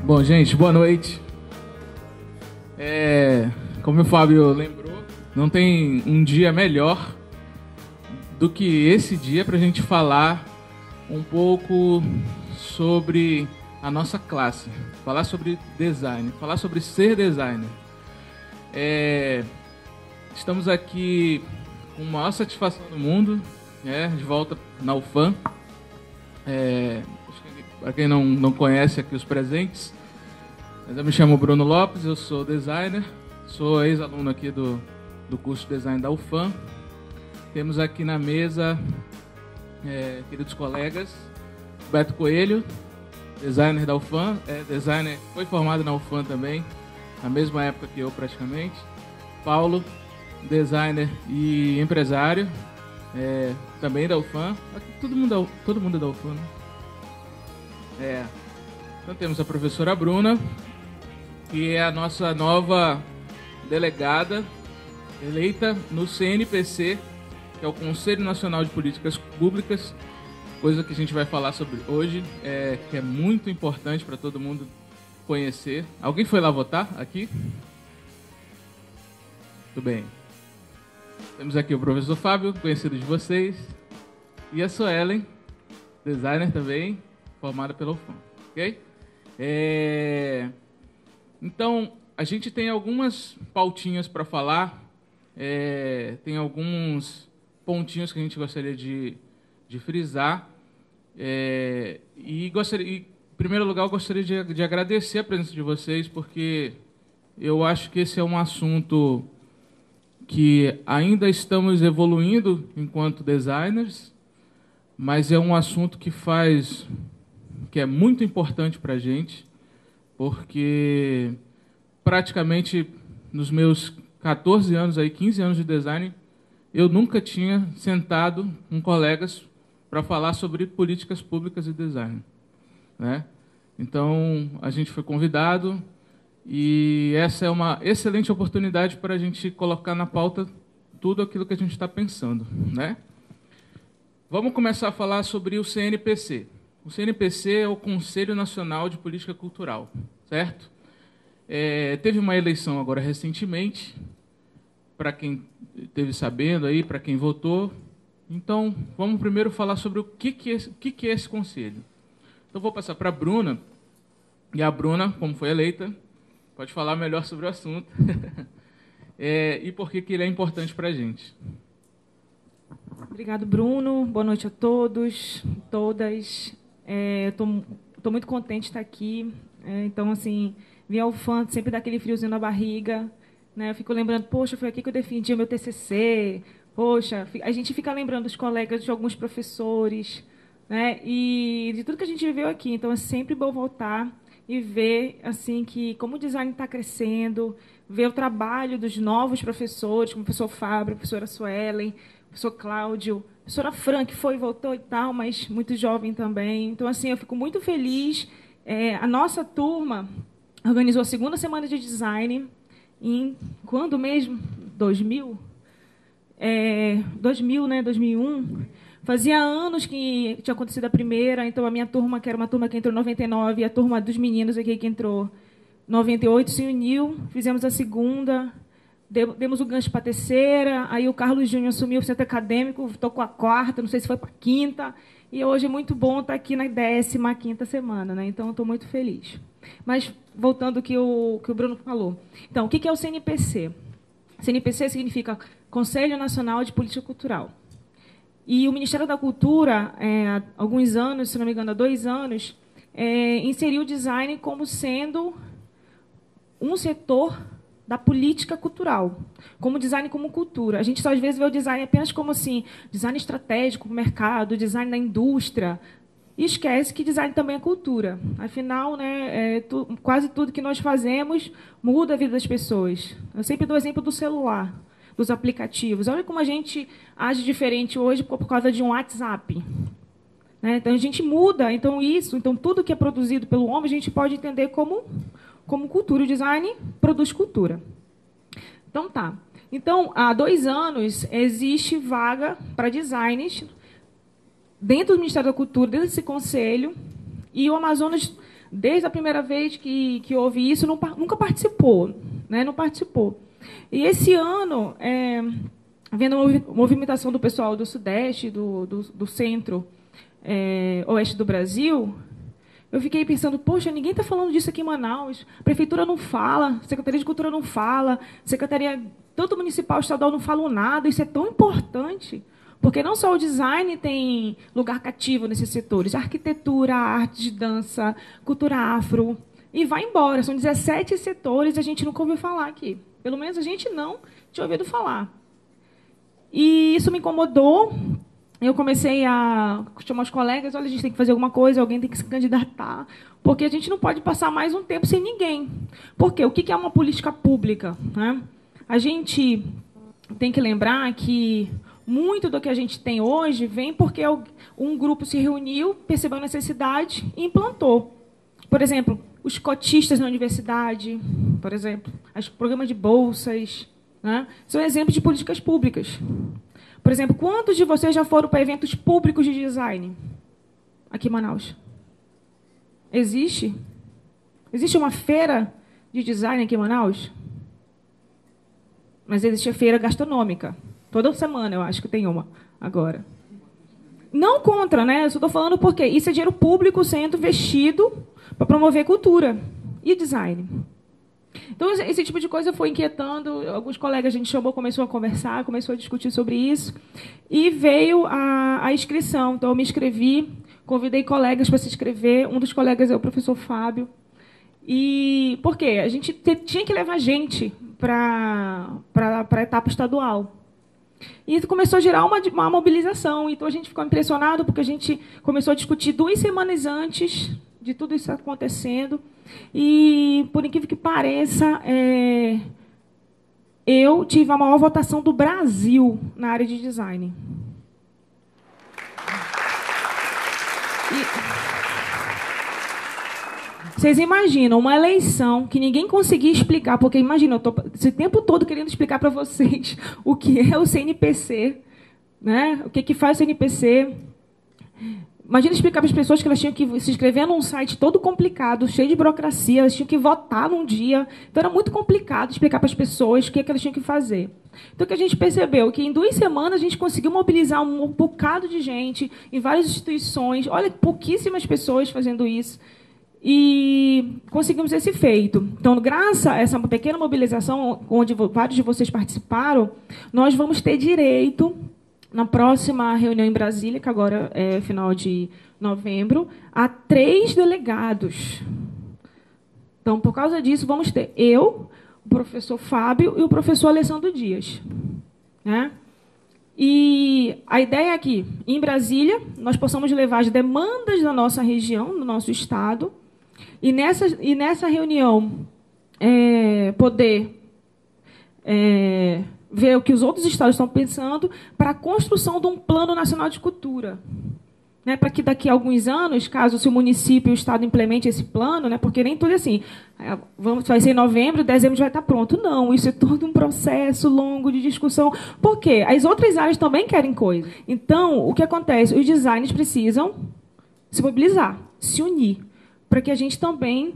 Bom, gente, boa noite. Como o Fábio lembrou, não tem um dia melhor do que esse dia para a gente falar um pouco sobre a nossa classe, falar sobre design, falar sobre ser designer. Estamos aqui com a maior satisfação do mundo, de volta na UFAM. Para quem não conhece aqui os presentes, eu me chamo Bruno Lopes, eu sou designer, sou ex-aluno aqui do curso de design da UFAM. Temos aqui na mesa, queridos colegas, Beto Coelho, designer da UFAM, designer, foi formado na UFAM também, na mesma época que eu praticamente. Paulo, designer e empresário, também da UFAM. Aqui, todo mundo é da UFAM, né? Então temos a professora Bruna, que é a nossa nova delegada, eleita no CNPC, que é o Conselho Nacional de Políticas Públicas, coisa que a gente vai falar sobre hoje, que é muito importante para todo mundo conhecer. Alguém foi lá votar aqui? Tudo bem. Temos aqui o professor Fábio, conhecido de vocês, e a Suelen, designer também, formada pela UFAM, ok? Então, a gente tem algumas pautinhas para falar, tem alguns pontinhos que a gente gostaria de frisar, e em primeiro lugar, eu gostaria de agradecer a presença de vocês, porque eu acho que esse é um assunto que ainda estamos evoluindo enquanto designers, mas é um assunto que é muito importante para a gente, porque praticamente nos meus 14 anos, 15 anos de design, eu nunca tinha sentado com colegas para falar sobre políticas públicas e design, né? Então, a gente foi convidado e essa é uma excelente oportunidade para a gente colocar na pauta tudo aquilo que a gente está pensando, né? Vamos começar a falar sobre o CNPC. O CNPC é o Conselho Nacional de Política Cultural, certo? Teve uma eleição agora recentemente, para quem esteve sabendo aí, para quem votou. Então, vamos primeiro falar sobre o que é esse conselho. Então, vou passar para a Bruna, e a Bruna, como foi eleita, pode falar melhor sobre o assunto e por que ele é importante para a gente. Obrigado, Bruno. Boa noite a todos, todas. Estou muito contente de estar aqui. Então, assim, vir ao UFAM sempre dá aquele friozinho na barriga, né? Eu fico lembrando, poxa, foi aqui que eu defendi o meu TCC. Poxa, a gente fica lembrando dos colegas, de alguns professores, né? E de tudo que a gente viveu aqui. Então, é sempre bom voltar e ver assim que como o design está crescendo, ver o trabalho dos novos professores, como o professor Fábio, a professora Suelen, o professor Cláudio, a professora Fran, que foi e voltou e tal, mas muito jovem também. Então, assim, eu fico muito feliz. A nossa turma organizou a segunda semana de design em quando mesmo? 2000? 2000, né? 2001. Fazia anos que tinha acontecido a primeira, então a minha turma, que era uma turma que entrou em 99, e a turma dos meninos aqui que entrou em 98, se uniu, fizemos a segunda, demos o gancho para a terceira, aí o Carlos Júnior assumiu o centro acadêmico, tocou a quarta, não sei se foi para a quinta, e hoje é muito bom estar aqui na 15ª semana, né? Então, estou muito feliz. Mas, voltando ao que o Bruno falou. Então, o que é o CNPC? CNPC significa Conselho Nacional de Política Cultural. E o Ministério da Cultura, há alguns anos, se não me engano, há 2 anos, inseriu o design como sendo um setor da política cultural, como design como cultura. A gente só às vezes vê o design apenas como assim, design estratégico para o mercado, design da indústria, e esquece que design também é cultura. Afinal, né, quase tudo que nós fazemos muda a vida das pessoas. Eu sempre dou o exemplo do celular, dos aplicativos. Olha como a gente age diferente hoje por causa de um WhatsApp, né? Então, a gente muda. Então, tudo que é produzido pelo homem, a gente pode entender como cultura. O design produz cultura. Então, tá. Então, há 2 anos, existe vaga para designers dentro do Ministério da Cultura, dentro desse conselho, e o Amazonas desde a primeira vez que houve isso, nunca participou, né? Não participou. E esse ano, vendo a movimentação do pessoal do Sudeste, do Centro, Oeste do Brasil, eu fiquei pensando, poxa, ninguém está falando disso aqui em Manaus, a Prefeitura não fala, a Secretaria de Cultura não fala, Secretaria, tanto municipal, estadual, não falam nada, isso é tão importante, porque não só o design tem lugar cativo nesses setores, arquitetura, arte de dança, cultura afro, e vai embora, são 17 setores e a gente nunca ouviu falar aqui, pelo menos a gente não tinha ouvido falar. E isso me incomodou. Eu comecei a chamar os colegas, olha, a gente tem que fazer alguma coisa, alguém tem que se candidatar, porque a gente não pode passar mais um tempo sem ninguém. Por quê? O que é uma política pública, né? A gente tem que lembrar que muito do que a gente tem hoje vem porque um grupo se reuniu, percebeu a necessidade e implantou. Por exemplo, os cotistas na universidade, por exemplo, os programas de bolsas, né? São exemplos de políticas públicas. Por exemplo, quantos de vocês já foram para eventos públicos de design aqui em Manaus? Existe? Existe uma feira de design aqui em Manaus? Mas existe a feira gastronômica. Toda semana eu acho que tem uma agora. Não contra, né? Eu só estou falando porque isso é dinheiro público sendo investido para promover cultura e design. Então, esse tipo de coisa foi inquietando. Alguns colegas a gente chamou, começou a conversar, começou a discutir sobre isso. E veio a inscrição. Então, eu me inscrevi, convidei colegas para se inscrever. Um dos colegas é o professor Fábio. E por quê? A gente tinha que levar gente para a etapa estadual. E começou a gerar uma mobilização. Então, a gente ficou impressionado, porque a gente começou a discutir 2 semanas antes de tudo isso acontecendo. E, por incrível que pareça, eu tive a maior votação do Brasil na área de design. Vocês imaginam uma eleição que ninguém conseguia explicar, porque, imagina, eu estou esse tempo todo querendo explicar para vocês o que é o CNPC, né? O que faz o CNPC. Imagina explicar para as pessoas que elas tinham que se inscrever num site todo complicado, cheio de burocracia, elas tinham que votar num dia. Então, era muito complicado explicar para as pessoas o que elas tinham que fazer. Então, o que a gente percebeu? Que em 2 semanas a gente conseguiu mobilizar um bocado de gente em várias instituições. Olha, pouquíssimas pessoas fazendo isso. E conseguimos esse feito. Então, graças a essa pequena mobilização, onde vários de vocês participaram, nós vamos ter direito, na próxima reunião em Brasília, que agora é final de novembro, a 3 delegados. Então, por causa disso, vamos ter eu, o professor Fábio e o professor Alessandro Dias, né? E a ideia é que, em Brasília, nós possamos levar as demandas da nossa região, do nosso estado, e nessa reunião poder ver o que os outros estados estão pensando para a construção de um plano nacional de cultura. Né, para que daqui a alguns anos, caso se o município e o estado implemente esse plano, né, porque nem tudo é assim, vai ser em novembro, dezembro já vai estar pronto. Não, isso é todo um processo longo de discussão. Por quê? As outras áreas também querem coisa. Então, o que acontece? Os designers precisam se mobilizar, se unir, para que a gente também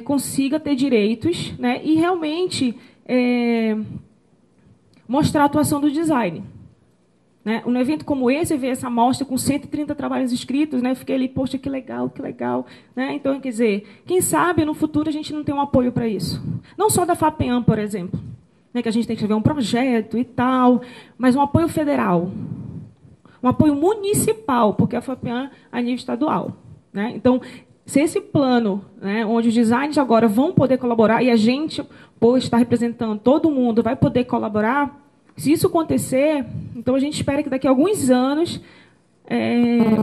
consiga ter direitos, né, e realmente mostrar a atuação do design. Né? Um evento como esse, ver essa amostra com 130 trabalhos escritos, né? Eu fiquei ali, poxa, que legal, que legal. Né? Então, quer dizer, quem sabe no futuro a gente não tem um apoio para isso. Não só da FAPEAM, por exemplo, né? Que a gente tem que ver um projeto e tal, mas um apoio federal. Um apoio municipal, porque a FAPEAM é a nível estadual. Né? Então, se esse plano, né, onde os designers agora vão poder colaborar, e a gente, por estar representando todo mundo, vai poder colaborar, se isso acontecer, então a gente espera que daqui a alguns anos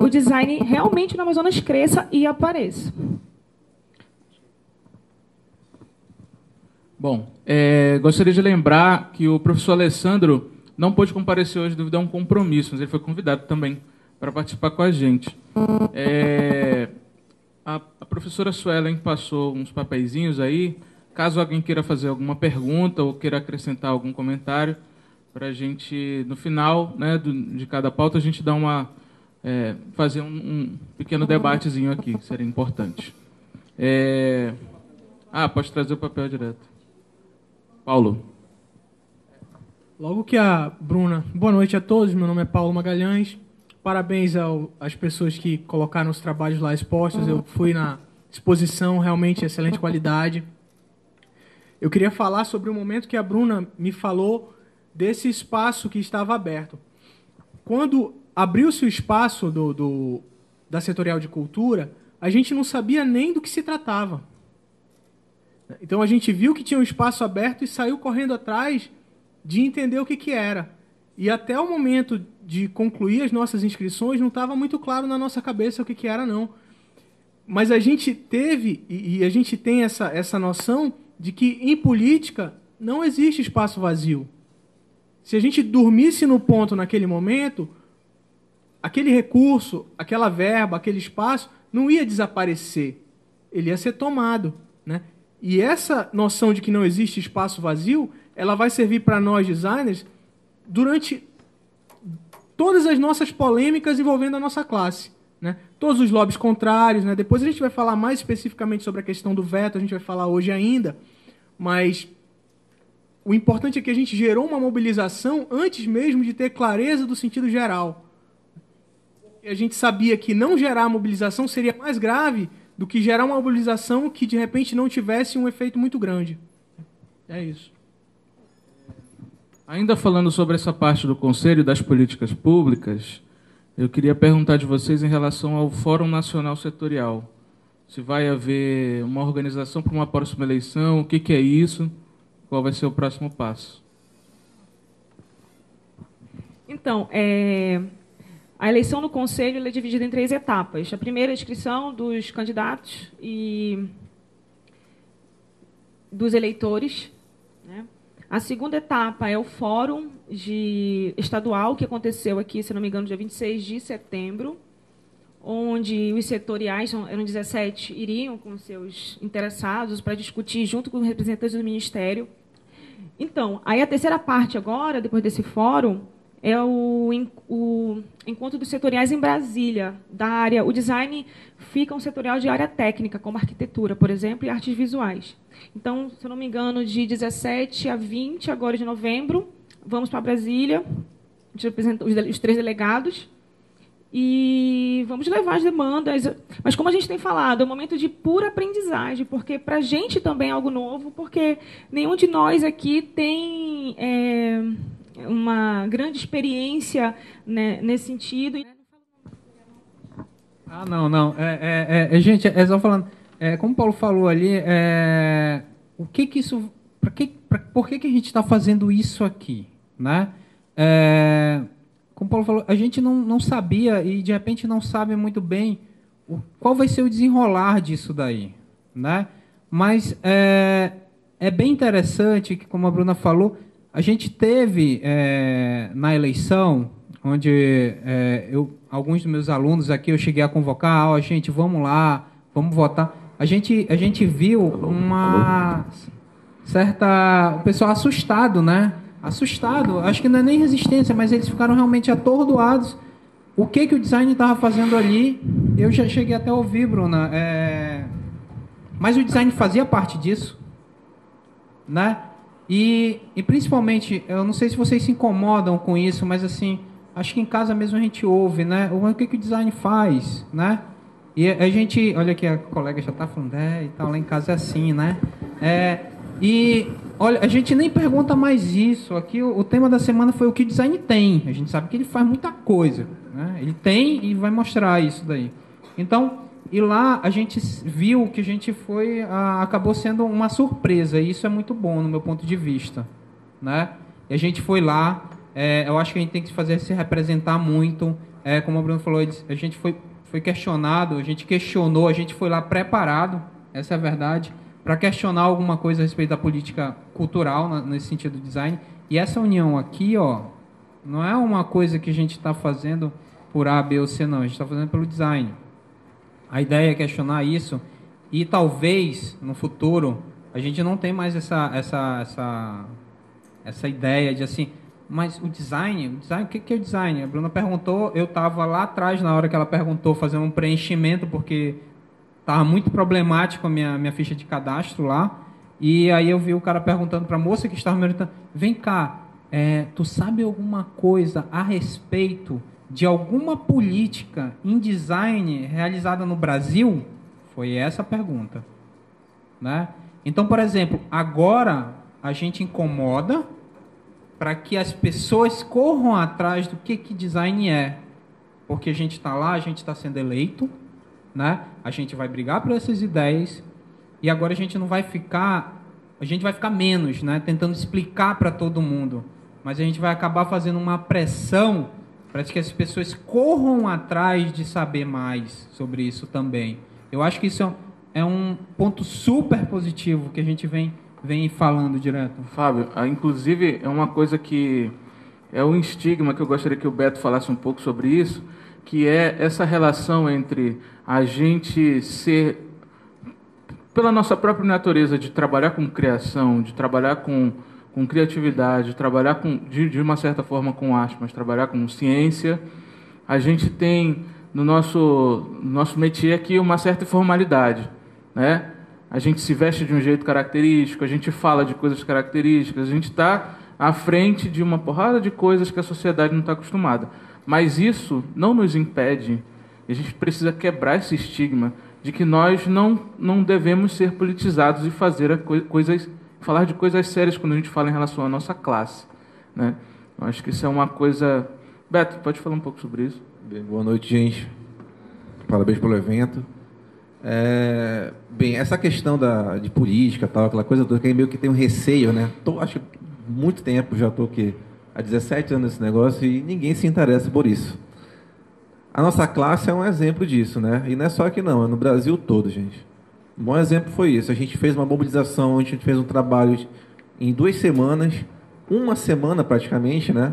o design realmente no Amazonas cresça e apareça. Bom, gostaria de lembrar que o professor Alessandro não pôde comparecer hoje devido a um compromisso, mas ele foi convidado também para participar com a gente. A professora Suelen passou uns papeizinhos aí. Caso alguém queira fazer alguma pergunta ou queira acrescentar algum comentário, para a gente, no final, né, de cada pauta, a gente dar fazer um pequeno debatezinho aqui, que seria importante. Pode trazer o papel direto. Paulo. Logo que a Bruna... Boa noite a todos, meu nome é Paulo Magalhães. Parabéns às pessoas que colocaram os trabalhos lá expostos. Eu fui na exposição, realmente excelente qualidade. Eu queria falar sobre o momento que a Bruna me falou desse espaço que estava aberto. Quando abriu-se o espaço da Setorial de Cultura, a gente não sabia nem do que se tratava. Então a gente viu que tinha um espaço aberto e saiu correndo atrás de entender o que era. E até o momento de concluir as nossas inscrições não estava muito claro na nossa cabeça o que era, não. Mas a gente teve, e a gente tem essa noção de que em política não existe espaço vazio. Se a gente dormisse no ponto naquele momento, aquele recurso, aquela verba, aquele espaço não ia desaparecer. Ele ia ser tomado, né? E essa noção de que não existe espaço vazio, ela vai servir para nós designers durante todas as nossas polêmicas envolvendo a nossa classe, né? Todos os lobbies contrários, né? Depois a gente vai falar mais especificamente sobre a questão do veto, a gente vai falar hoje ainda, mas o importante é que a gente gerou uma mobilização antes mesmo de ter clareza do sentido geral. E a gente sabia que não gerar mobilização seria mais grave do que gerar uma mobilização que, de repente, não tivesse um efeito muito grande. É isso. Ainda falando sobre essa parte do Conselho das Políticas Públicas, eu queria perguntar de vocês em relação ao Fórum Nacional Setorial. Se vai haver uma organização para uma próxima eleição, o que é isso? Qual vai ser o próximo passo? Então, a eleição no Conselho é dividida em 3 etapas. A primeira é a inscrição dos candidatos e dos eleitores, né? A segunda etapa é o Fórum Estadual, que aconteceu aqui, se não me engano, dia 26 de setembro, onde os setoriais, eram 17, iriam com seus interessados para discutir junto com os representantes do Ministério. Então, aí a terceira parte agora, depois desse fórum, é o encontro dos setoriais em Brasília, da área. O design fica um setorial de área técnica, como arquitetura, por exemplo, e artes visuais. Então, se eu não me engano, de 17 a 20, agora de novembro, vamos para Brasília, a gente representa os 3 delegados, e vamos levar as demandas. Mas, como a gente tem falado, é um momento de pura aprendizagem, porque para a gente também é algo novo, porque nenhum de nós aqui tem uma grande experiência, né, nesse sentido. Não. Gente, só falando, como o Paulo falou ali, o que isso, por que a gente está fazendo isso aqui, né? Como o Paulo falou, a gente não sabia e de repente não sabe muito bem qual vai ser o desenrolar disso daí, né? Mas é bem interessante que, como a Bruna falou, a gente teve na eleição, onde alguns dos meus alunos aqui eu cheguei a convocar, gente, vamos lá, vamos votar. A gente viu uma certa... O pessoal assustado, né? Assustado. Acho que não é nem resistência, mas eles ficaram realmente atordoados. O que o design estava fazendo ali, eu já cheguei até a ouvir, Bruna. Mas o design fazia parte disso, né? E principalmente, eu não sei se vocês se incomodam com isso, mas assim, acho que em casa mesmo a gente ouve, né? O que o design faz, né? E a gente, olha aqui, a colega já está falando, e tal, lá em casa é assim, né? E olha, a gente nem pergunta mais isso. Aqui o tema da semana foi o que o design tem. A gente sabe que ele faz muita coisa, né? Ele tem e vai mostrar isso daí. Então, e lá a gente viu que a gente acabou sendo uma surpresa, e isso é muito bom no meu ponto de vista, né? E a gente foi lá, eu acho que a gente tem que se representar muito, como o Bruno falou, a gente foi questionado, a gente questionou, a gente foi lá preparado, essa é a verdade, para questionar alguma coisa a respeito da política cultural, nesse sentido do design. E essa união aqui, não é uma coisa que a gente está fazendo por A, B ou C, não, a gente está fazendo pelo design. A ideia é questionar isso, e talvez, no futuro, a gente não tenha mais essa ideia de assim, mas o design, o que é o design? A Bruna perguntou, eu estava lá atrás, na hora que ela perguntou, fazendo um preenchimento, porque Tava muito problemático a minha ficha de cadastro lá. E aí eu vi o cara perguntando para a moça que estava me orientando: vem cá, tu sabe alguma coisa a respeito de alguma política em design realizada no Brasil? Foi essa a pergunta, né? Então, por exemplo, agora a gente incomoda para que as pessoas corram atrás do que design é. Porque a gente está lá, a gente está sendo eleito, né? A gente vai brigar por essas ideias e agora a gente vai ficar menos, né? Tentando explicar para todo mundo. Mas a gente vai acabar fazendo uma pressão para que as pessoas corram atrás de saber mais sobre isso também. Eu acho que isso é um ponto super positivo que a gente vem falando direto. Fábio, inclusive é uma coisa que é um estigma que eu gostaria que o Beto falasse um pouco sobre isso, que é essa relação entre a gente ser, pela nossa própria natureza de trabalhar com criação, de trabalhar com criatividade, de trabalhar de uma certa forma com arte, mas trabalhar com ciência, a gente tem no nosso métier aqui uma certa informalidade, né? A gente se veste de um jeito característico, a gente fala de coisas características, a gente está à frente de uma porrada de coisas que a sociedade não está acostumada. Mas isso não nos impede, a gente precisa quebrar esse estigma de que nós não devemos ser politizados e falar de coisas sérias quando a gente fala em relação à nossa classe, né? Eu acho que isso é uma coisa... Beto, pode falar um pouco sobre isso? Bem, boa noite, gente. Parabéns pelo evento. Bem, essa questão de política, tal, aquela coisa toda, que meio que tem um receio, né? Acho que muito tempo, já estou há 17 anos nesse negócio e ninguém se interessa por isso. A nossa classe é um exemplo disso, né? E não é só aqui não, é no Brasil todo, gente. Um bom exemplo foi isso. A gente fez uma mobilização, a gente fez um trabalho em 2 semanas, uma semana praticamente, né?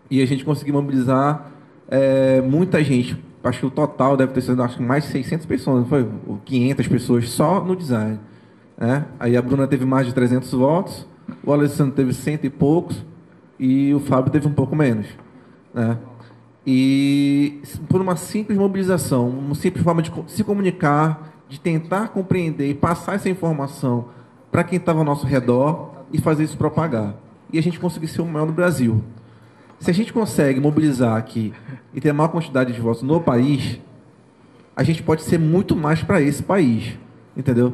E a gente conseguiu mobilizar muita gente. Acho que o total deve ter sido mais de 600 pessoas, não foi? 500 pessoas só no design, né? Aí a Bruna teve mais de 300 votos, o Alessandro teve 100 e poucos e o Fábio teve um pouco menos, né? E por uma simples mobilização, uma simples forma de se comunicar, de tentar compreender e passar essa informação para quem estava ao nosso redor e fazer isso propagar. E a gente conseguiu ser o maior no Brasil. Se a gente consegue mobilizar aqui e ter a maior quantidade de votos no país, a gente pode ser muito mais para esse país, entendeu?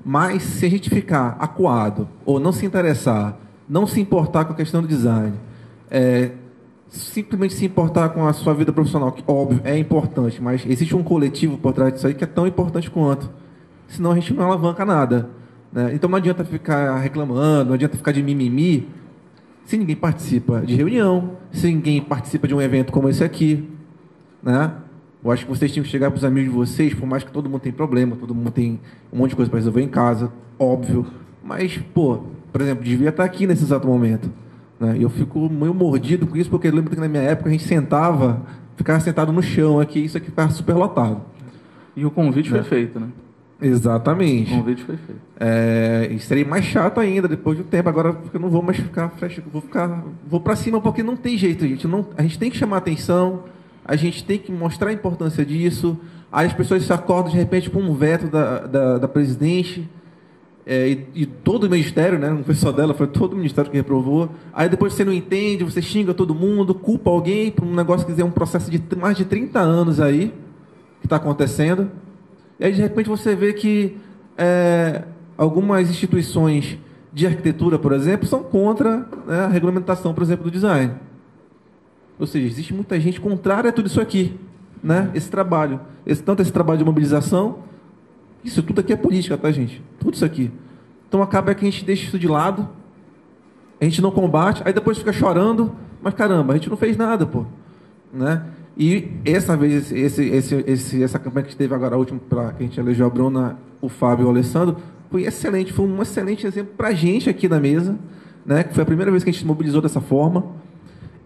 Mas se a gente ficar acuado ou não se interessar, não se importar com a questão do design, simplesmente se importar com a sua vida profissional, que óbvio é importante, mas existe um coletivo por trás disso aí que é tão importante quanto. Senão a gente não alavanca nada, né? Então não adianta ficar reclamando, não adianta ficar de mimimi, se ninguém participa de reunião, se ninguém participa de um evento como esse aqui, né? Eu acho que vocês tinham que chegar para os amigos de vocês, por mais que todo mundo tem problema, todo mundo tem um monte de coisa para resolver em casa, óbvio, mas, por exemplo, devia estar aqui nesse exato momento, né? E eu fico meio mordido com isso, porque eu lembro que na minha época a gente ficava sentado no chão aqui, isso aqui ficava super lotado. E o convite foi feito, né? Exatamente. O convite foi feito. E seria mais chato ainda depois de um tempo. Agora eu não vou mais ficar vou para cima porque não tem jeito, gente. A gente tem que chamar atenção, a gente tem que mostrar a importância disso. Aí as pessoas se acordam de repente com um veto da presidente e todo o ministério, né? Não foi só dela, foi todo o ministério que reprovou. Aí depois você não entende, você xinga todo mundo, culpa alguém por um negócio que é um processo de mais de 30 anos aí que está acontecendo. E aí, de repente, você vê que algumas instituições de arquitetura, por exemplo, são contra, né, a regulamentação, por exemplo, do design. Ou seja, existe muita gente contrária a tudo isso aqui, né? Esse trabalho. Tanto esse trabalho de mobilização, isso tudo aqui é política, tá, gente? Tudo isso aqui. Então, acaba que a gente deixa isso de lado, a gente não combate, aí depois fica chorando, mas, caramba, a gente não fez nada, pô, né? E essa vez, essa campanha que teve agora, a última, que a gente elegeu a Bruna, o Fábio e o Alessandro, foi excelente, foi um excelente exemplo para a gente aqui na mesa, né, que foi a primeira vez que a gente se mobilizou dessa forma,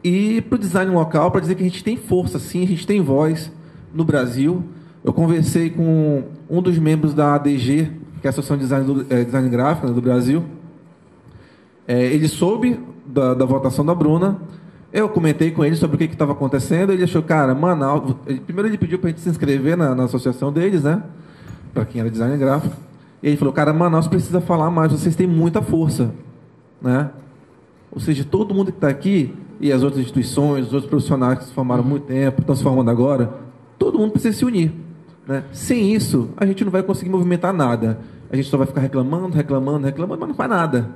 e para o design local, para dizer que a gente tem força, sim, a gente tem voz no Brasil. Eu conversei com um dos membros da ADG, que é a Associação de Design Gráfico, né, do Brasil. Ele soube da votação da Bruna. Eu comentei com ele sobre o que estava acontecendo. Ele achou, cara, Manaus... Primeiro ele pediu para a gente se inscrever na associação deles, né? para quem era designer gráfico. E ele falou, cara, Manaus precisa falar mais, vocês têm muita força, né? Ou seja, todo mundo que está aqui, e as outras instituições, os outros profissionais que se formaram há muito tempo, estão se formando agora, todo mundo precisa se unir, né? Sem isso, a gente não vai conseguir movimentar nada. A gente só vai ficar reclamando, mas não faz nada,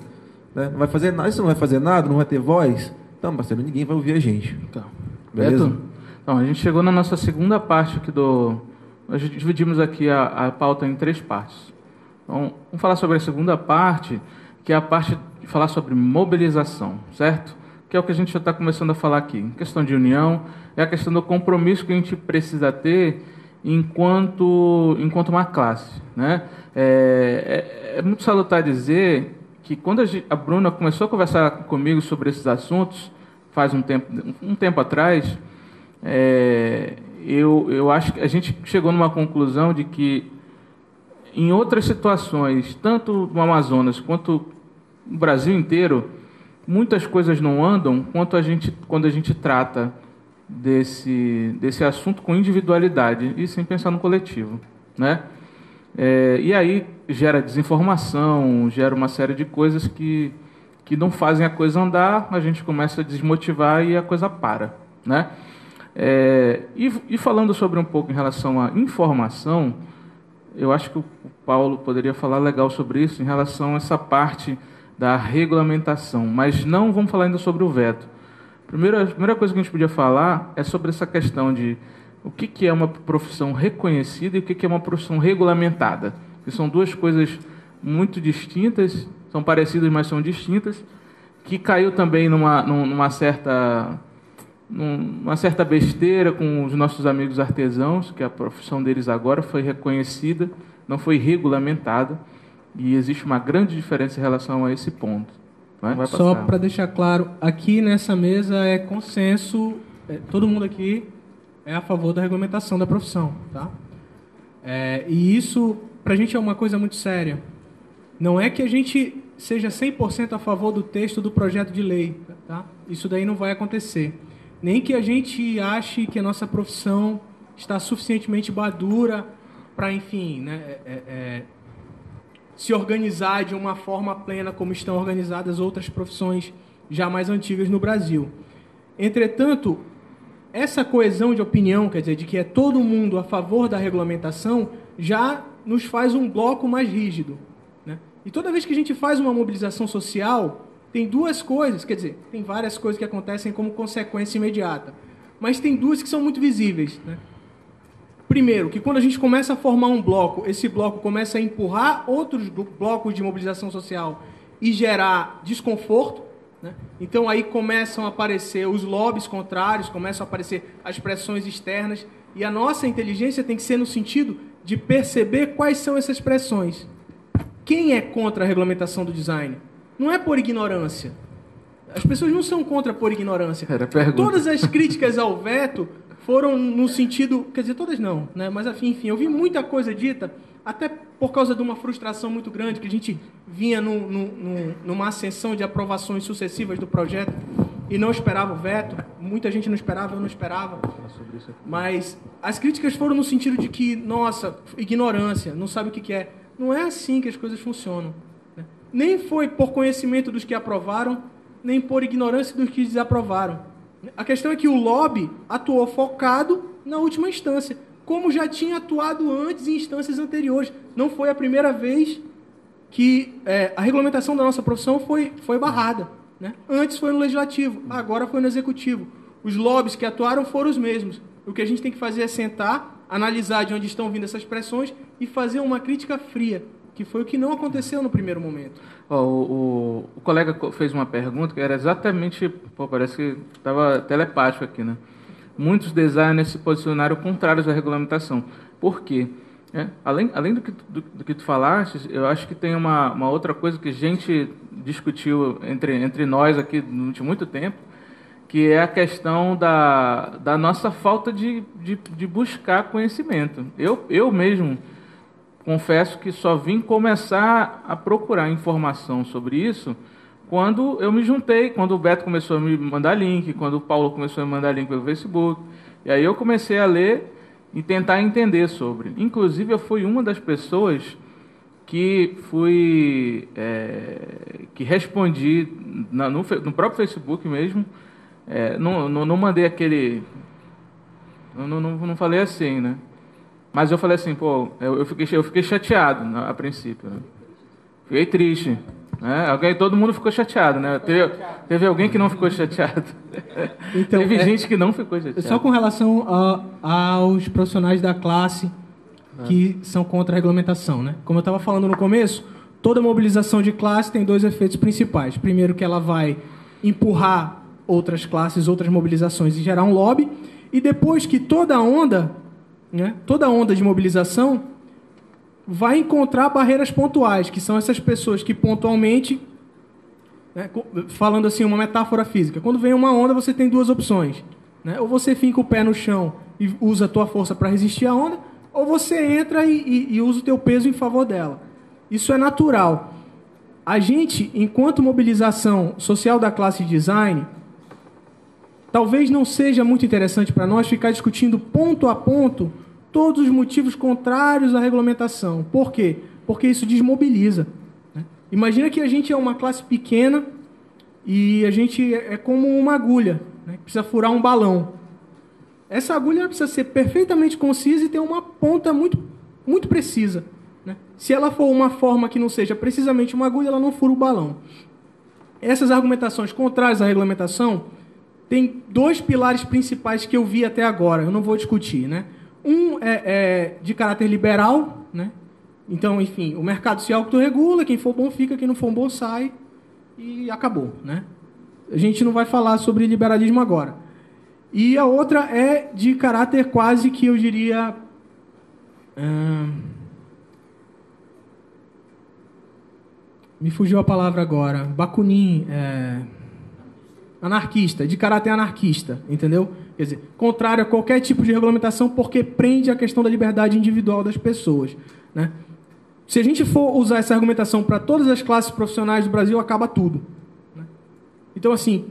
né? Não vai fazer nada, isso não vai fazer nada, não vai ter voz. Então, parceiro, ninguém vai ouvir a gente. Então, beleza? Beto, então, a gente chegou na nossa segunda parte aqui do... Nós dividimos aqui a pauta em 3 partes. Então, vamos falar sobre a segunda parte, que é a parte de falar sobre mobilização, certo? Que é o que a gente já está começando a falar aqui. Questão de união, é a questão do compromisso que a gente precisa ter enquanto uma classe, né? É muito salutar dizer que quando a Bruna começou a conversar comigo sobre esses assuntos, faz um tempo atrás, eu acho que a gente chegou numa conclusão de que em outras situações, tanto no Amazonas quanto no Brasil inteiro, muitas coisas não andam quando a gente trata desse assunto com individualidade e sem pensar no coletivo, né? E aí gera desinformação, gera uma série de coisas que não fazem a coisa andar, a gente começa a desmotivar e a coisa para, né? E falando sobre um pouco em relação à informação, eu acho que o Paulo poderia falar legal sobre isso, em relação a essa parte da regulamentação, mas não vamos falar ainda sobre o veto. A primeira coisa que a gente podia falar é sobre essa questão de o que é uma profissão reconhecida e o que é uma profissão regulamentada, que são duas coisas muito distintas, são parecidas, mas são distintas, que caiu também numa certa besteira com os nossos amigos artesãos, que a profissão deles agora foi reconhecida, não foi regulamentada, e existe uma grande diferença em relação a esse ponto. Só para deixar claro, aqui nessa mesa é consenso, todo mundo aqui é a favor da regulamentação da profissão, tá? E isso, para a gente, é uma coisa muito séria. Não é que a gente seja 100% a favor do texto do projeto de lei, tá? Isso daí não vai acontecer. Nem que a gente ache que a nossa profissão está suficientemente madura para, enfim, né, se organizar de uma forma plena como estão organizadas outras profissões já mais antigas no Brasil. Entretanto, essa coesão de opinião, quer dizer, de que é todo mundo a favor da regulamentação, já nos faz um bloco mais rígido, né? E toda vez que a gente faz uma mobilização social, tem duas coisas, quer dizer, tem várias coisas que acontecem como consequência imediata, mas tem duas que são muito visíveis, né? Primeiro, que quando a gente começa a formar um bloco, esse bloco começa a empurrar outros blocos de mobilização social e gerar desconforto, né? Então aí começam a aparecer os lobbies contrários, começam a aparecer as pressões externas, e a nossa inteligência tem que ser no sentido de perceber quais são essas pressões. Quem é contra a regulamentação do design? Não é por ignorância. As pessoas não são contra por ignorância. Todas as críticas ao veto foram no sentido... Quer dizer, todas não, né? Mas, enfim, eu vi muita coisa dita, até por causa de uma frustração muito grande, que a gente vinha numa ascensão de aprovações sucessivas do projeto e não esperava o veto. Muita gente não esperava, eu não esperava. Mas as críticas foram no sentido de que, nossa, ignorância, não sabe o que é. Não é assim que as coisas funcionam, né? Nem foi por conhecimento dos que aprovaram, nem por ignorância dos que desaprovaram. A questão é que o lobby atuou focado na última instância, como já tinha atuado antes em instâncias anteriores. Não foi a primeira vez que a regulamentação da nossa profissão foi barrada, né? Antes foi no Legislativo, agora foi no Executivo. Os lobbies que atuaram foram os mesmos. O que a gente tem que fazer é sentar, analisar de onde estão vindo essas pressões e fazer uma crítica fria, que foi o que não aconteceu no primeiro momento. O colega fez uma pergunta que era exatamente... parece que estava telepático aqui, né? Muitos designers se posicionaram contrários à regulamentação. Por quê? Além do que tu falaste, eu acho que tem uma outra coisa que a gente discutiu entre nós aqui durante muito tempo, que é a questão da nossa falta de buscar conhecimento. Eu mesmo confesso que só vim começar a procurar informação sobre isso quando eu me juntei, quando o Beto começou a me mandar link, quando o Paulo começou a me mandar link pelo Facebook. E aí eu comecei a ler e tentar entender sobre. Inclusive, eu fui uma das pessoas que que respondi no próprio Facebook mesmo. Não mandei aquele... Não falei assim, né? Mas eu falei assim, pô, eu fiquei chateado a princípio, né? Fiquei triste, né? Todo mundo ficou chateado, né? Teve alguém que não ficou chateado. Então, teve gente que não ficou chateada. Só com relação aos profissionais da classe que são contra a regulamentação, né? Como eu estava falando no começo, toda mobilização de classe tem 2 efeitos principais. Primeiro, que ela vai empurrar outras classes, outras mobilizações e gerar um lobby. E depois que toda onda de mobilização vai encontrar barreiras pontuais, que são essas pessoas que pontualmente, né, falando assim, uma metáfora física, quando vem uma onda você tem 2 opções, né? Ou você finca o pé no chão e usa a tua força para resistir à onda, ou você entra e usa o teu peso em favor dela. Isso é natural. A gente, enquanto mobilização social da classe de design, talvez não seja muito interessante para nós ficar discutindo ponto a ponto todos os motivos contrários à regulamentação. Por quê? Porque isso desmobiliza, né? Imagina que a gente é uma classe pequena e a gente é como uma agulha, né, que precisa furar um balão. Essa agulha precisa ser perfeitamente concisa e ter uma ponta muito, muito precisa, né? Se ela for uma forma que não seja precisamente uma agulha, ela não fura o balão. Essas argumentações contrárias à regulamentação tem 2 pilares principais que eu vi até agora, eu não vou discutir, né? Um é de caráter liberal, né? Então, enfim, o mercado se autorregula, quem for bom fica, quem não for bom sai, e acabou, né? A gente não vai falar sobre liberalismo agora. E a outra é de caráter quase que, eu diria... me fugiu a palavra agora. Bakunin, anarquista, de caráter anarquista, entendeu? Quer dizer, contrário a qualquer tipo de regulamentação, porque prende a questão da liberdade individual das pessoas, né? Se a gente for usar essa argumentação para todas as classes profissionais do Brasil, acaba tudo, né? Então, assim,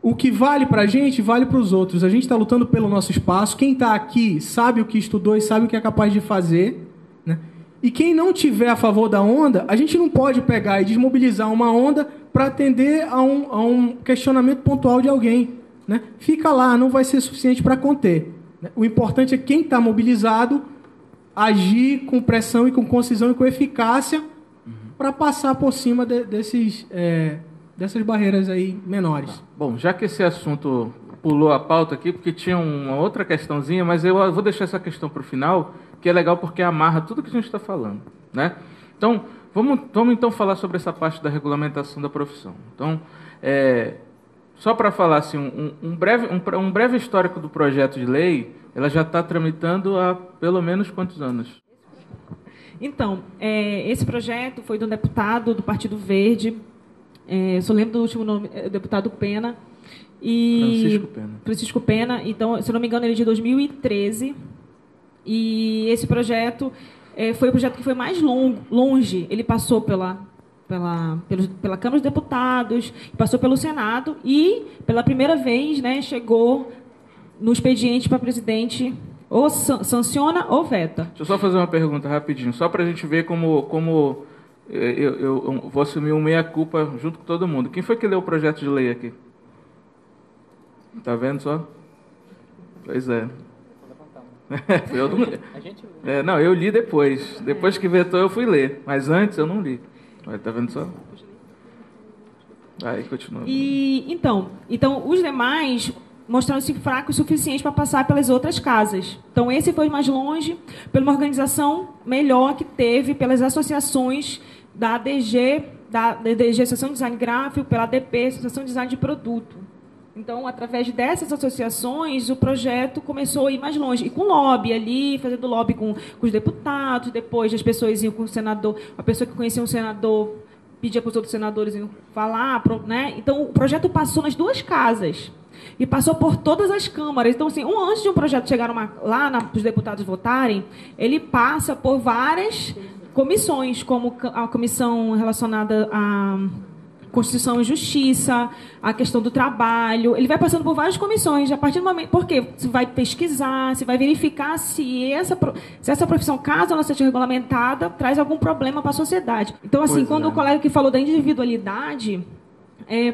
o que vale para a gente, vale para os outros. A gente está lutando pelo nosso espaço. Quem está aqui sabe o que estudou e sabe o que é capaz de fazer, né? E quem não tiver a favor da onda, a gente não pode pegar e desmobilizar uma onda para atender a um questionamento pontual de alguém, né? Fica lá, não vai ser suficiente para conter, né? O importante é quem está mobilizado agir com pressão e com concisão e com eficácia para passar por cima dessas barreiras aí menores. Bom, já que esse assunto pulou a pauta aqui, porque tinha uma outra questãozinha, mas eu vou deixar essa questão para o final, que é legal porque amarra tudo que a gente está falando, né? Então, vamos então falar sobre essa parte da regulamentação da profissão. Então, só para falar assim, um breve histórico do projeto de lei, ela já está tramitando há pelo menos quantos anos? Então, esse projeto foi de um deputado do Partido Verde, só lembro do último nome, o deputado Pena. Francisco Pena. Então, se não me engano, ele é de 2013. E esse projeto foi o projeto que foi mais longe. Ele passou pela Câmara dos Deputados, passou pelo Senado e, pela primeira vez, né, chegou no expediente para presidente, ou sanciona ou veta. Deixa eu só fazer uma pergunta rapidinho, só para a gente ver como eu vou assumir um meia-culpa junto com todo mundo. Quem foi que leu o projeto de lei aqui? Tá vendo só? Pois é. Não, eu li depois. Depois que vetou, eu fui ler. Mas antes eu não li. Tá vendo só? Aí, continua. Então, os demais mostraram-se fracos o suficiente para passar pelas outras casas. Então, esse foi mais longe, por uma organização melhor que teve, pelas associações da ADG, da ADG, Associação de Design Gráfico, pela ADP, Associação de Design de Produto. Então, através dessas associações, o projeto começou a ir mais longe. E com lobby ali, fazendo lobby com os deputados, depois as pessoas iam com o senador, a pessoa que conhecia um senador pedia para os outros senadores irem falar, né? Então, o projeto passou nas 2 casas e passou por todas as câmaras. Então, assim, antes de um projeto chegar lá para os deputados votarem, ele passa por várias comissões, como a comissão relacionada Constituição e Justiça, a questão do trabalho. Ele vai passando por várias comissões, a partir do momento... Porque você vai pesquisar, você vai verificar se essa profissão, caso ela seja regulamentada, traz algum problema para a sociedade. Então, assim, quando o colega que falou da individualidade...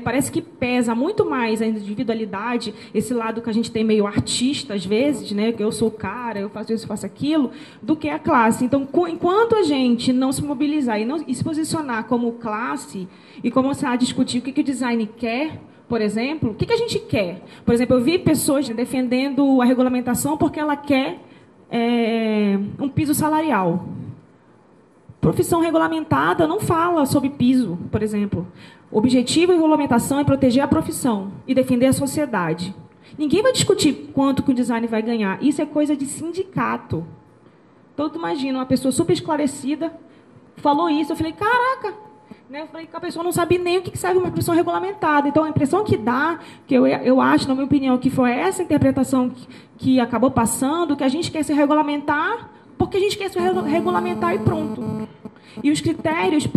parece que pesa muito mais a individualidade, esse lado que a gente tem meio artista, às vezes, né, que eu sou o cara, eu faço isso, eu faço aquilo, do que a classe. Então, enquanto a gente não se mobilizar e se posicionar como classe e começar a discutir o que o design quer, por exemplo, o que a gente quer? Por exemplo, eu vi pessoas defendendo a regulamentação porque ela quer um piso salarial. Profissão regulamentada não fala sobre piso, por exemplo. O objetivo da regulamentação é proteger a profissão e defender a sociedade. Ninguém vai discutir quanto que o design vai ganhar. Isso é coisa de sindicato. Então, tu imagina, uma pessoa super esclarecida falou isso. Eu falei, caraca! Né? Eu falei que a pessoa não sabe nem o que serve uma profissão regulamentada. Então, a impressão que dá, que eu acho, na minha opinião, que foi essa interpretação que acabou passando, que a gente quer se regulamentar porque a gente quer se regulamentar e pronto. E os critérios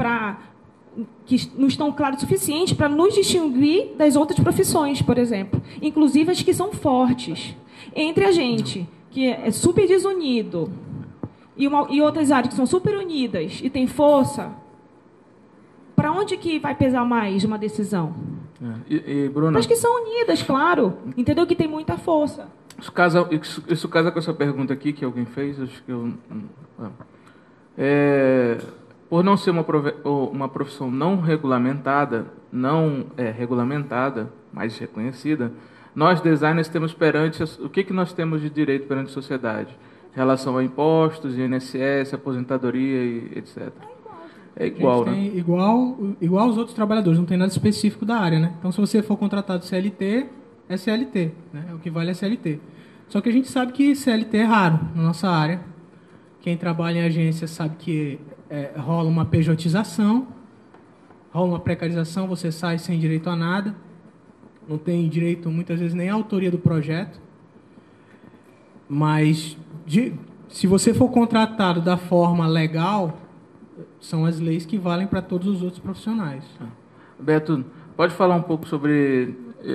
que não estão claros o suficiente para nos distinguir das outras profissões, por exemplo. Inclusive as que são fortes. Entre a gente, que é super desunido, e outras áreas que são super unidas e têm força, para onde que vai pesar mais uma decisão? Bruna, as que são unidas, claro. Entendeu? Que tem muita força. Isso casa com essa pergunta aqui que alguém fez. Acho que por não ser uma profissão não regulamentada, mas reconhecida, nós designers temos o que nós temos de direito perante a sociedade? Em relação a impostos, INSS, aposentadoria e etc. É igual, né? Igual aos outros trabalhadores, não tem nada específico da área, né? Então, se você for contratado CLT, é CLT, né? O que vale é CLT. Só que a gente sabe que CLT é raro na nossa área. Quem trabalha em agência sabe que rola uma pejotização, rola uma precarização, você sai sem direito a nada, não tem direito, muitas vezes, nem à autoria do projeto. Mas, se você for contratado da forma legal, são as leis que valem para todos os outros profissionais. Beto, pode falar um pouco sobre...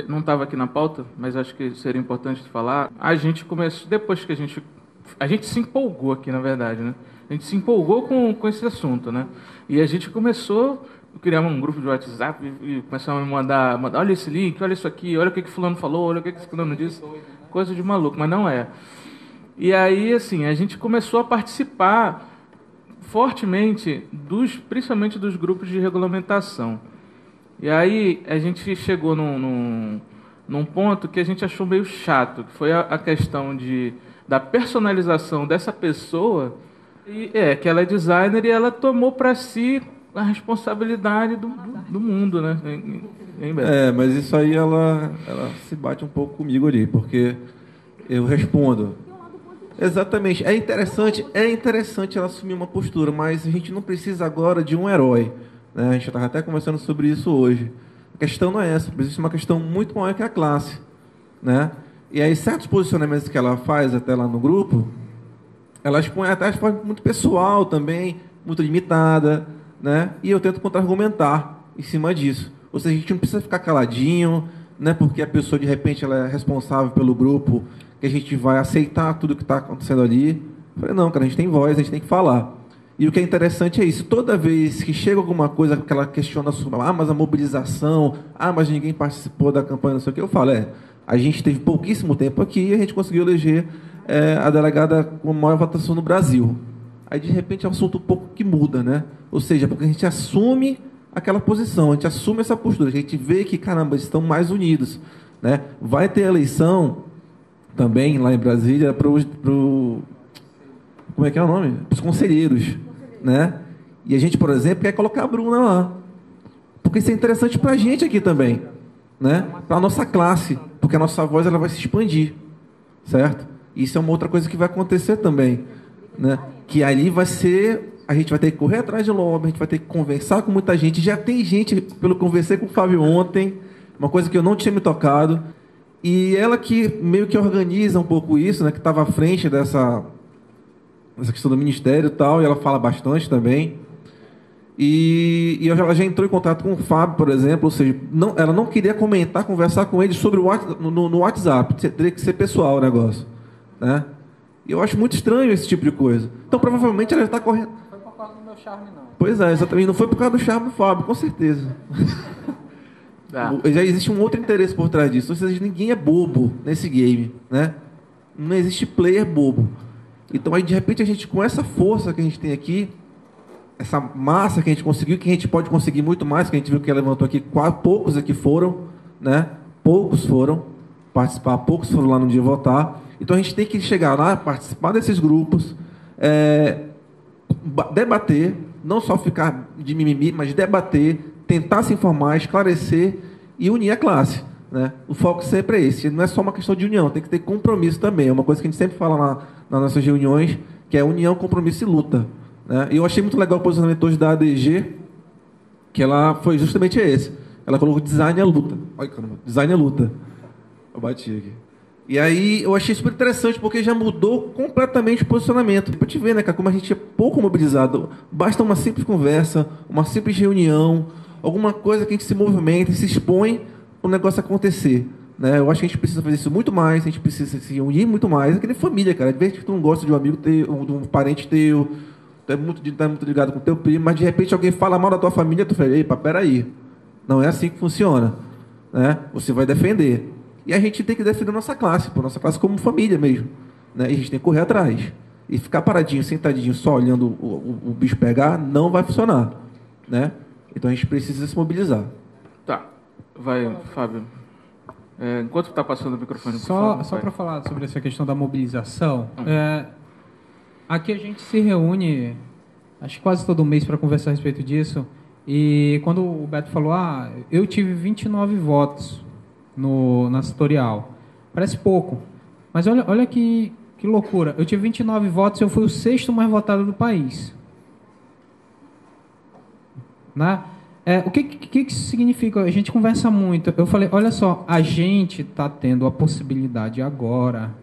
Não estava aqui na pauta, mas acho que seria importante falar. A gente começou, depois que a gente se empolgou aqui, na verdade, né? A gente se empolgou com esse assunto, né? E a gente começou a criar um grupo de WhatsApp e começamos a mandar, olha esse link, olha isso aqui, olha o que fulano falou, olha o que fulano disse. Coisa de maluco, mas não é. E aí, assim, a gente começou a participar fortemente, principalmente dos grupos de regulamentação. E aí a gente chegou num ponto que a gente achou meio chato, que foi a questão da personalização dessa pessoa, que ela é designer e ela tomou para si a responsabilidade do mundo, né? Mas isso aí ela se bate um pouco comigo ali, porque eu respondo. Exatamente. É interessante ela assumir uma postura, mas a gente não precisa agora de um herói. Né? A gente estava até conversando sobre isso hoje. A questão não é essa, existe uma questão muito maior que a classe. Né? E aí, certos posicionamentos que ela faz até lá no grupo, ela expõe até de forma muito pessoal também, muito limitada, né? E eu tento contra-argumentar em cima disso. Ou seja, a gente não precisa ficar caladinho, né? Porque a pessoa, de repente, ela é responsável pelo grupo, que a gente vai aceitar tudo que está acontecendo ali. Eu falei, não, cara, a gente tem voz, a gente tem que falar. E o que é interessante é isso, toda vez que chega alguma coisa que ela questiona sobre, mas a mobilização, mas ninguém participou da campanha, não sei o que, eu falo, a gente teve pouquíssimo tempo aqui e a gente conseguiu eleger a delegada com a maior votação no Brasil. Aí, de repente, é um assunto um pouco que muda, né? Ou seja, porque a gente assume aquela posição, a gente assume essa postura, a gente vê que, caramba, eles estão mais unidos, né? Vai ter eleição também, lá em Brasília, como é que é o nome? Para os conselheiros, né? E a gente, por exemplo, quer colocar a Bruna lá. Porque isso é interessante para a gente aqui também, né? Para a nossa classe, porque a nossa voz ela vai se expandir, certo? Isso é uma outra coisa que vai acontecer também, né? Que ali a gente vai ter que correr atrás de lobby, a gente vai ter que conversar com muita gente. Já tem gente, pelo que eu conversei com o Fábio ontem, uma coisa que eu não tinha me tocado, e ela que meio que organiza um pouco isso, né? Que estava à frente dessa questão do ministério e tal, e ela fala bastante também. E ela já entrou em contato com o Fábio, por exemplo, ou seja, ela não queria conversar com ele sobre no WhatsApp, teria que ser pessoal o negócio, né? E eu acho muito estranho esse tipo de coisa. Então, provavelmente, ela está correndo... Não foi por causa do meu charme, não. Pois é, exatamente, não foi por causa do charme do Fábio, com certeza. Já existe um outro interesse por trás disso, ou seja, ninguém é bobo nesse game, né? Não existe player bobo. Então, aí, de repente, a gente, com essa força que a gente tem aqui, essa massa que a gente conseguiu, que a gente pode conseguir muito mais, que a gente viu que ela levantou aqui, poucos aqui foram, né? Poucos foram participar, poucos foram lá no dia votar. Então a gente tem que chegar lá, participar desses grupos, debater, não só ficar de mimimi, mas debater, tentar se informar, esclarecer e unir a classe, né? O foco sempre é esse, não é só uma questão de união, tem que ter compromisso também. É uma coisa que a gente sempre fala nas nossas reuniões, que é união, compromisso e luta. Né? E eu achei muito legal o posicionamento hoje da ADG, que ela foi justamente esse. Ela colocou design é luta. Ai, caramba, design é luta. Eu bati aqui. E aí eu achei super interessante, porque já mudou completamente o posicionamento. Pra te ver, né, cara, como a gente é pouco mobilizado. Basta uma simples conversa, uma simples reunião, alguma coisa que a gente se movimenta e se expõe para o negócio acontecer. Né? Eu acho que a gente precisa fazer isso muito mais, a gente precisa se unir muito mais. É que nem família, cara. De vez que tu não gosta de um amigo teu, de um parente teu, tu é muito ligado com o teu primo, mas de repente alguém fala mal da tua família, tu fala, epa, peraí, não é assim que funciona, né? Você vai defender. E a gente tem que defender a nossa classe como família mesmo, né? E a gente tem que correr atrás. E ficar paradinho, sentadinho, só olhando o bicho pegar, não vai funcionar, né? Então a gente precisa se mobilizar. Tá, vai, Fábio. Enquanto está passando o microfone... Só para falar sobre essa questão da mobilização, aqui a gente se reúne, acho que quase todo mês para conversar a respeito disso, e quando o Beto falou, eu tive 29 votos na setorial, parece pouco, mas olha que loucura, eu tive 29 votos, eu fui o 6º mais votado do país. Né? O que isso significa? A gente conversa muito. Eu falei, olha só, a gente está tendo a possibilidade agora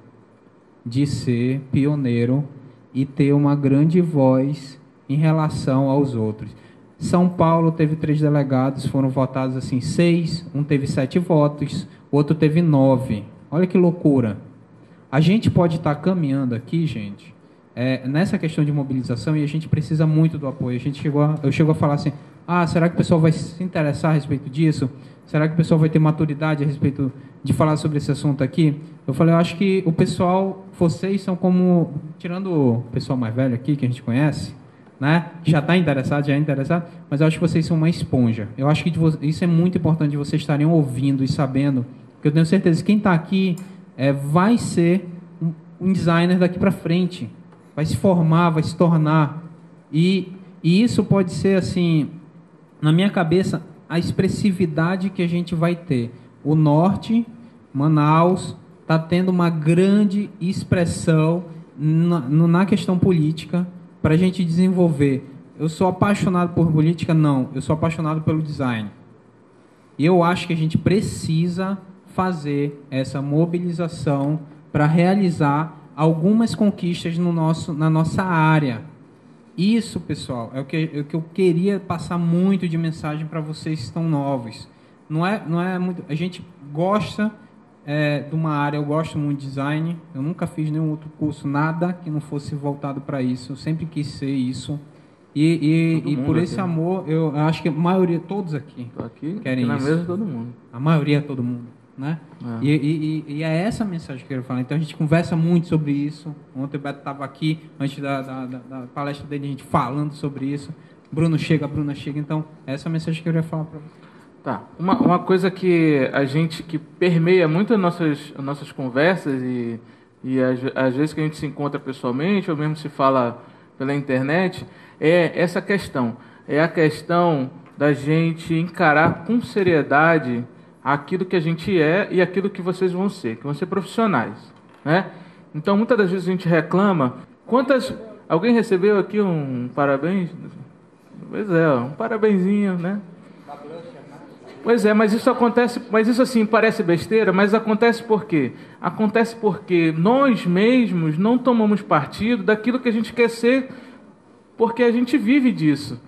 de ser pioneiro e ter uma grande voz em relação aos outros. São Paulo teve 3 delegados, foram votados assim 6, um teve 7 votos, o outro teve 9. Olha que loucura. A gente pode estar caminhando aqui, gente, nessa questão de mobilização, e a gente precisa muito do apoio. Eu chego a falar assim, será que o pessoal vai se interessar a respeito disso? Será que o pessoal vai ter maturidade a respeito de falar sobre esse assunto aqui? Eu falei, eu acho que o pessoal, vocês são como, tirando o pessoal mais velho aqui, que a gente conhece, né? Que já está interessado, mas eu acho que vocês são uma esponja. Eu acho que isso é muito importante, de vocês estarem ouvindo e sabendo, que eu tenho certeza que quem está aqui vai ser um designer daqui para frente, vai se formar, vai se tornar, e isso pode ser, assim, na minha cabeça, a expressividade que a gente vai ter. O Norte, Manaus, está tendo uma grande expressão na questão política para a gente desenvolver. Eu sou apaixonado por política? Não. Eu sou apaixonado pelo design. E eu acho que a gente precisa fazer essa mobilização para realizar algumas conquistas na nossa área. Isso, pessoal, é o que eu queria passar muito de mensagem para vocês que estão novos. Não é muito, a gente gosta de uma área, eu gosto muito de design, eu nunca fiz nenhum outro curso, nada que não fosse voltado para isso, eu sempre quis ser isso. E por esse amor, eu acho que a maioria, todos aqui, querem aqui na isso. mesa todo mundo. A maioria é todo mundo, né? E é essa a mensagem que eu quero falar. Então a gente conversa muito sobre isso. Ontem o Beto estava aqui, antes da palestra dele, a gente falando sobre isso. Bruna chega. Então, essa é a mensagem que eu queria falar para você. Tá. Uma coisa que que permeia muito as nossas conversas e às vezes que a gente se encontra pessoalmente, ou mesmo se fala pela internet, é essa questão. É a questão da gente encarar com seriedade aquilo que a gente é e aquilo que vocês vão ser profissionais, né? Então, muitas das vezes a gente reclama. Alguém recebeu aqui um parabéns? Pois um parabenzinho, né? Pois mas isso acontece, mas isso assim parece besteira, mas acontece por quê? Acontece porque nós mesmos não tomamos partido daquilo que a gente quer ser, porque a gente vive disso.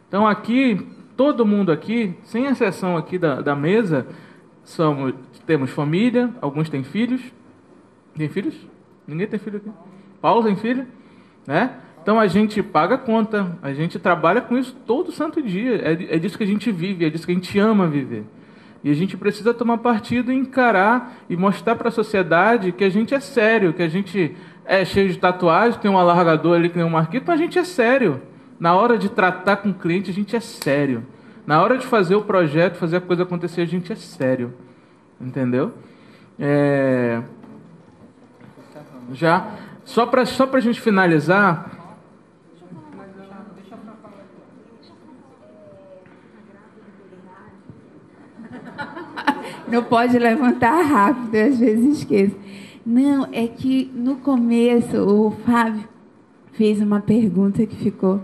Então, aqui, todo mundo aqui, sem exceção aqui da mesa, temos família, alguns têm filhos. Tem filhos? Ninguém tem filho aqui? Paulo tem filho? Né? Então, a gente paga conta, a gente trabalha com isso todo santo dia. É disso que a gente vive, é disso que a gente ama viver. E a gente precisa tomar partido e encarar e mostrar para a sociedade que a gente é sério, que a gente é cheio de tatuagem, tem um alargador ali que nem um Marquito, mas a gente é sério. Na hora de tratar com o cliente, a gente é sério. Na hora de fazer o projeto, fazer a coisa acontecer, a gente é sério. Entendeu? Já, só para a gente finalizar... Não pode levantar rápido, às vezes esqueço. Não, é que no começo o Fábio fez uma pergunta que ficou,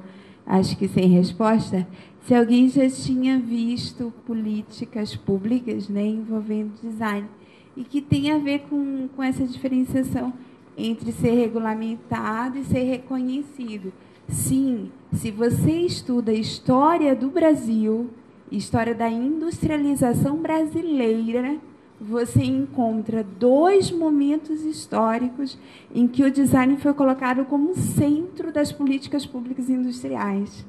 acho que sem resposta, se alguém já tinha visto políticas públicas, né, envolvendo design, e que tem a ver com essa diferenciação entre ser regulamentado e ser reconhecido. Sim, se você estuda a história do Brasil, história da industrialização brasileira, você encontra 2 momentos históricos em que o design foi colocado como centro das políticas públicas industriais.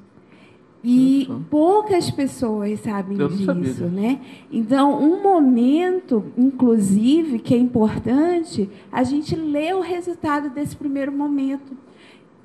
E poucas pessoas sabem disso, né? Então, um momento, inclusive, que é importante, a gente lê o resultado desse primeiro momento,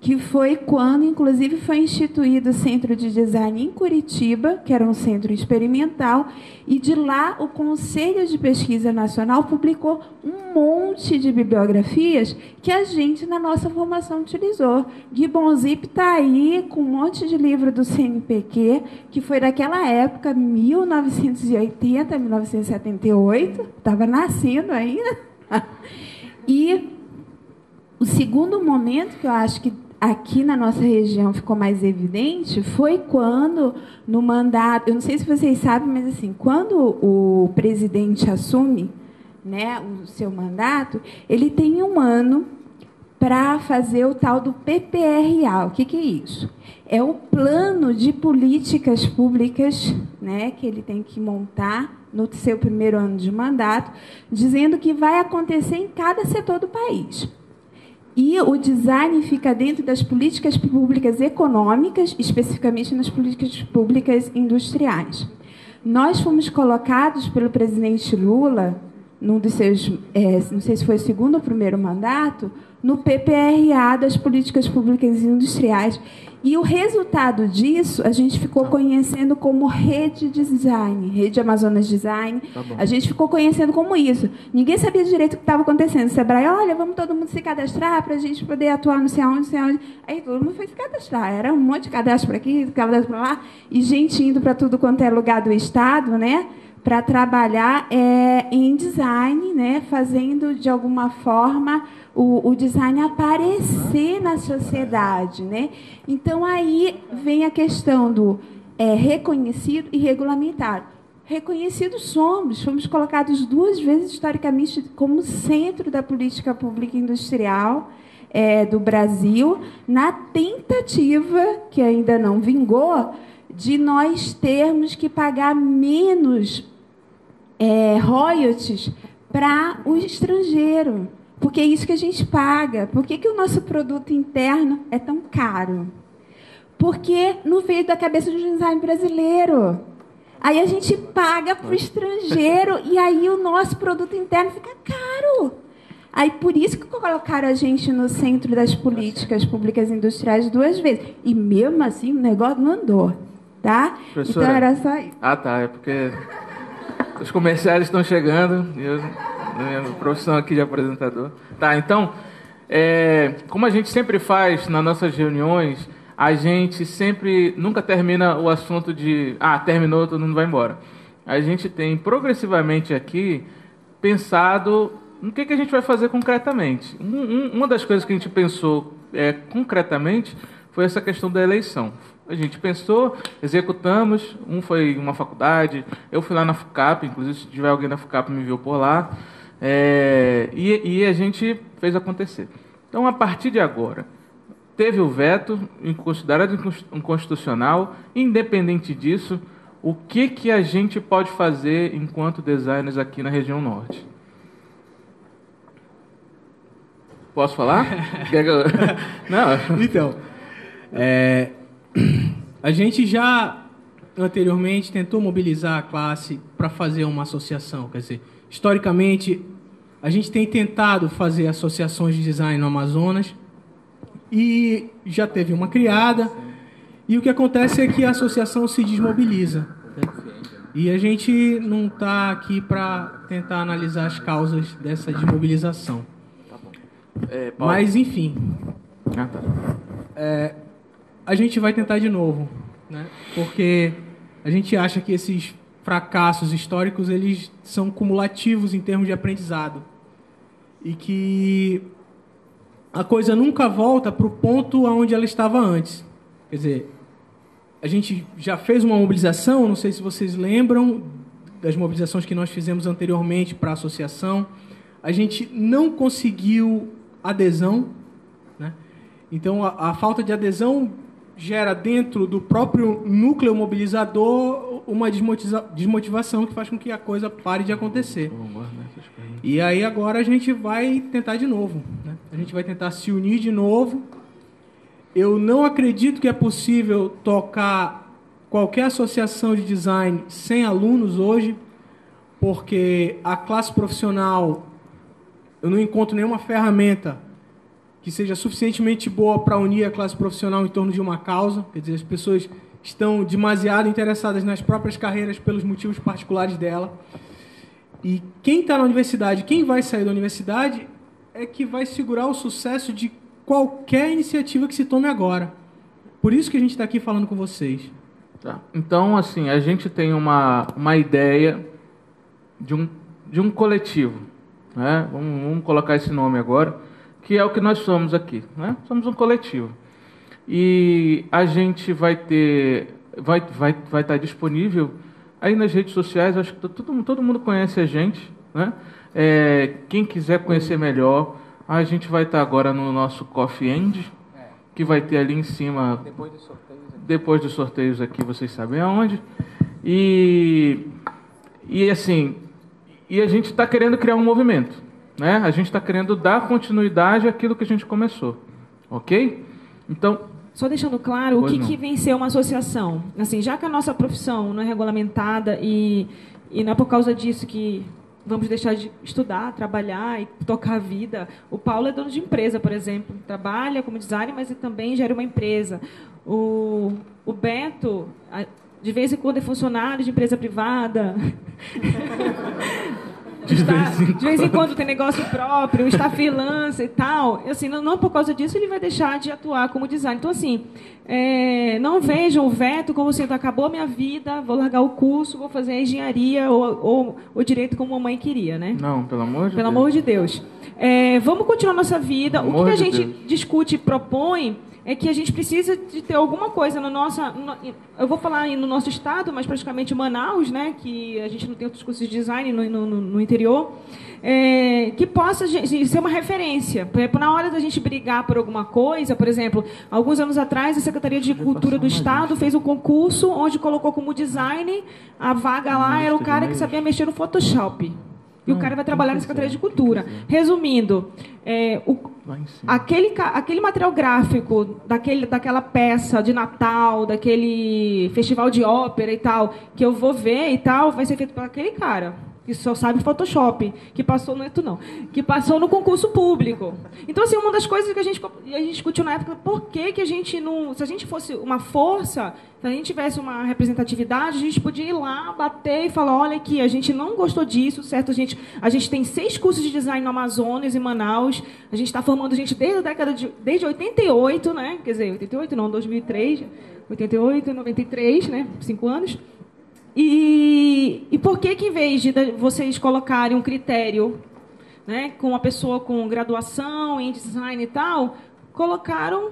que foi quando, inclusive, foi instituído o Centro de Design em Curitiba, que era um centro experimental, e de lá o Conselho de Pesquisa Nacional publicou um monte de bibliografias que a gente, na nossa formação, utilizou. Gibbon Zip está aí com um monte de livro do CNPq, que foi daquela época, 1980, 1978, estava nascendo ainda. E o segundo momento que eu acho que aqui na nossa região ficou mais evidente foi quando, no mandato, eu não sei se vocês sabem, mas assim, quando o presidente assume, né, o seu mandato, ele tem 1 ano para fazer o tal do PPRA. O que é isso? É o plano de políticas públicas, né, que ele tem que montar no seu primeiro ano de mandato, dizendo que vai acontecer em cada setor do país. E o design fica dentro das políticas públicas econômicas, especificamente nas políticas públicas industriais. Nós fomos colocados pelo presidente Lula, num dos seus, não sei se foi o segundo ou primeiro mandato, no PPRA das políticas públicas industriais. E o resultado disso, a gente ficou conhecendo como Rede Design, Rede Amazonas Design. A gente ficou conhecendo como isso. Ninguém sabia direito o que estava acontecendo. O Sebrae, olha, vamos todo mundo se cadastrar para a gente poder atuar não sei aonde, não sei aonde. Aí todo mundo foi se cadastrar. Era um monte de cadastro para aqui, cadastro para lá, e gente indo para tudo quanto é lugar do Estado, né, para trabalhar em design, né, fazendo, de alguma forma, o design aparecer na sociedade, né? Então, aí vem a questão do reconhecido e regulamentado. Reconhecidos fomos colocados 2 vezes, historicamente, como centro da política pública industrial do Brasil, na tentativa, que ainda não vingou, de nós termos que pagar menos royalties para o estrangeiro. Porque é isso que a gente paga. Por que o nosso produto interno é tão caro? Porque não veio da cabeça do design brasileiro. Aí a gente paga para o estrangeiro e aí o nosso produto interno fica caro. Aí por isso que colocaram a gente no centro das políticas públicas industriais 2 vezes. E mesmo assim o negócio não andou. Tá? Professora, então era só isso. Ah, tá. É porque os comerciais estão chegando e eu... minha profissão aqui de apresentador. Tá, então, como a gente sempre faz nas nossas reuniões, a gente sempre nunca termina o assunto de terminou, todo mundo vai embora. A gente tem progressivamente aqui pensado no que a gente vai fazer concretamente. Uma das coisas que a gente pensou concretamente foi essa questão da eleição. A gente pensou, executamos, foi uma faculdade, eu fui lá na FUCAP, inclusive se tiver alguém na FUCAP me viu por lá, e a gente fez acontecer. Então, a partir de agora, teve o veto, considerado inconstitucional. Independente disso, o que a gente pode fazer enquanto designers aqui na região norte? Posso falar? Não. Então, a gente já anteriormente tentou mobilizar a classe para fazer uma associação. Quer dizer, historicamente, a gente tem tentado fazer associações de design no Amazonas e já teve uma criada. E o que acontece é que a associação se desmobiliza. E a gente não está aqui para tentar analisar as causas dessa desmobilização. Mas, enfim, a gente vai tentar de novo, né? Porque a gente acha que esses fracassos históricos eles são cumulativos em termos de aprendizado e que a coisa nunca volta para o ponto onde ela estava antes. Quer dizer, a gente já fez uma mobilização, não sei se vocês lembram das mobilizações que nós fizemos anteriormente para a associação. A gente não conseguiu adesão, né? Então a falta de adesão gera dentro do próprio núcleo mobilizador uma desmotivação que faz com que a coisa pare de acontecer. E aí agora a gente vai tentar de novo, né? A gente vai tentar se unir de novo. Eu não acredito que é possível tocar qualquer associação de design sem alunos hoje, porque a classe profissional, eu não encontro nenhuma ferramenta que seja suficientemente boa para unir a classe profissional em torno de uma causa. Quer dizer, as pessoas estão demasiado interessadas nas próprias carreiras pelos motivos particulares dela. E quem está na universidade, quem vai sair da universidade, é que vai segurar o sucesso de qualquer iniciativa que se tome agora. Por isso que a gente está aqui falando com vocês. Tá. Então, assim, a gente tem uma ideia de um coletivo, né? Vamos colocar esse nome agora, que é o que nós somos aqui, né? Somos um coletivo. E a gente vai estar disponível aí nas redes sociais. Acho que todo mundo conhece a gente, né? Quem quiser conhecer melhor, a gente vai estar agora no nosso Coffee End, que vai ter ali em cima, depois dos sorteios aqui, vocês sabem aonde. E assim, a gente está querendo criar um movimento, né? A gente está querendo dar continuidade àquilo que a gente começou, ok? Então, só deixando claro, o que vem ser uma associação? Assim, já que a nossa profissão não é regulamentada e não é por causa disso que vamos deixar de estudar, trabalhar e tocar a vida. O Paulo é dono de empresa, por exemplo. Trabalha como designer, mas ele também gera uma empresa. O Beto, de vez em quando, é funcionário de empresa privada. De vez em quando tem negócio próprio, está freelancer e tal. E, assim, não por causa disso ele vai deixar de atuar como designer. Então, assim, não vejam o veto como sendo acabou a minha vida, vou largar o curso, vou fazer a engenharia ou o direito como a mãe queria, né? Não, pelo amor de Deus. Pelo amor de Deus. Vamos continuar nossa vida. O que a gente discute e propõe é que a gente precisa de ter alguma coisa na nossa... eu vou falar no nosso estado, mas praticamente Manaus, né, que a gente não tem outros cursos de design no interior, que possa ser uma referência. Por exemplo, na hora da gente brigar por alguma coisa, por exemplo, alguns anos atrás, a Secretaria de Cultura do Estado fez um concurso onde colocou como design, a vaga lá era o cara que sabia mexer no Photoshop. E o cara vai trabalhar na Secretaria de Cultura. Resumindo, aquele material gráfico daquela peça de Natal, daquele festival de ópera e tal, que eu vou ver e tal, vai ser feito por aquele cara que só sabe Photoshop, que passou que passou no concurso público. Então, assim, uma das coisas que a gente discutiu na época, por que a gente não... Se a gente fosse uma força, se a gente tivesse uma representatividade, a gente podia ir lá, bater e falar, olha aqui, a gente não gostou disso, certo? A gente tem 6 cursos de design no Amazonas, em Manaus, a gente está formando gente desde 88, né? Quer dizer, 88 não, 2003, 88, 93, né? 5 anos. E por que em vez de vocês colocarem um critério, né, com uma pessoa com graduação em design e tal, colocaram,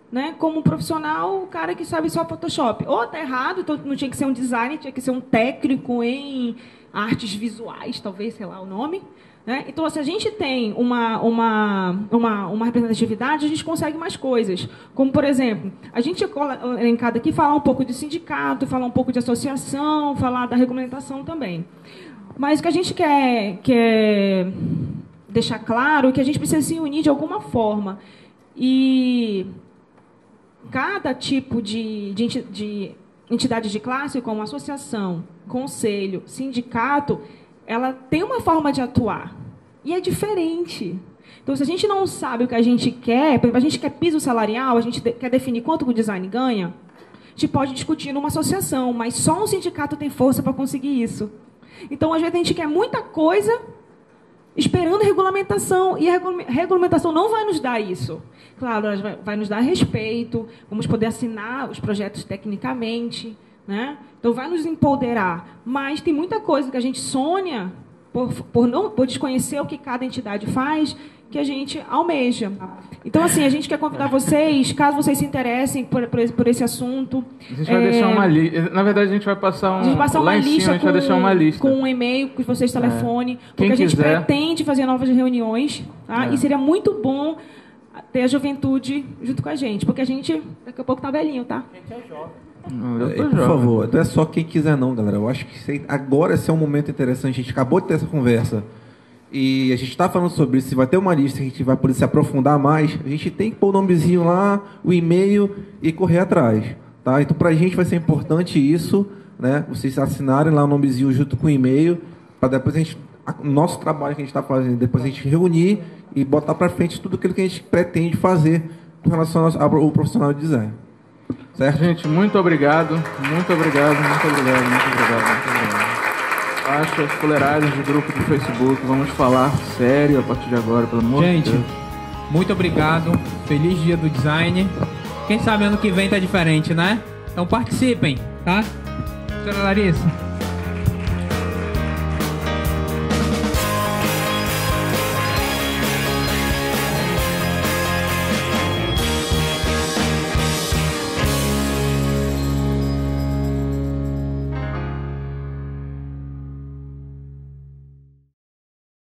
né, como profissional o cara que sabe só Photoshop? Ou está errado, então não tinha que ser um designer, tinha que ser um técnico em artes visuais, talvez, sei lá o nome, Né? Então, se a gente tem uma representatividade, a gente consegue mais coisas. Como, por exemplo, a gente é elencado aqui falar um pouco de sindicato, falar um pouco de associação, falar da regulamentação também. Mas o que a gente quer deixar claro é que a gente precisa se unir de alguma forma. E cada tipo de entidade de classe, como associação, conselho, sindicato, ela tem uma forma de atuar. E é diferente. Então, se a gente não sabe o que a gente quer, por exemplo, a gente quer piso salarial, a gente quer definir quanto o design ganha, a gente pode discutir numa associação, mas só um sindicato tem força para conseguir isso. Então, às vezes, a gente quer muita coisa esperando regulamentação, e a regulamentação não vai nos dar isso. Claro, ela vai nos dar respeito, vamos poder assinar os projetos tecnicamente, né? Então, vai nos empoderar. Mas tem muita coisa que a gente sonha, por desconhecer o que cada entidade faz, que a gente almeja. Então, assim, a gente quer convidar vocês, caso vocês se interessem por esse assunto. A gente vai deixar uma lista. Na verdade, a gente vai passar lá em cima, a gente vai deixar uma lista. Com um e-mail que vocês telefonem, porque a gente pretende fazer novas reuniões, tá? E seria muito bom ter a juventude junto com a gente, porque a gente, daqui a pouco, tá velhinho, tá? A gente é jovem. Por favor, não é só quem quiser não, galera. Eu acho que agora esse é um momento interessante. A gente acabou de ter essa conversa e a gente está falando sobre isso. Se vai ter uma lista, a gente vai poder se aprofundar mais. A gente tem que pôr o nomezinho lá, o e-mail e correr atrás, tá? Então, para a gente vai ser importante isso, né? Vocês assinarem lá o nomezinho junto com o e-mail, para depois o nosso trabalho que a gente está fazendo, depois a gente reunir e botar para frente tudo aquilo que a gente pretende fazer com relação ao profissional de design. Certo? Gente, muito obrigado. Muito obrigado, muito obrigado, muito obrigado, muito obrigado. Baixa as fuleiragens do grupo do Facebook. Vamos falar sério a partir de agora, pelo amor de Deus. Gente, muito obrigado. Feliz dia do design. Quem sabe ano que vem tá diferente, né? Então participem, tá? Doutora Larissa.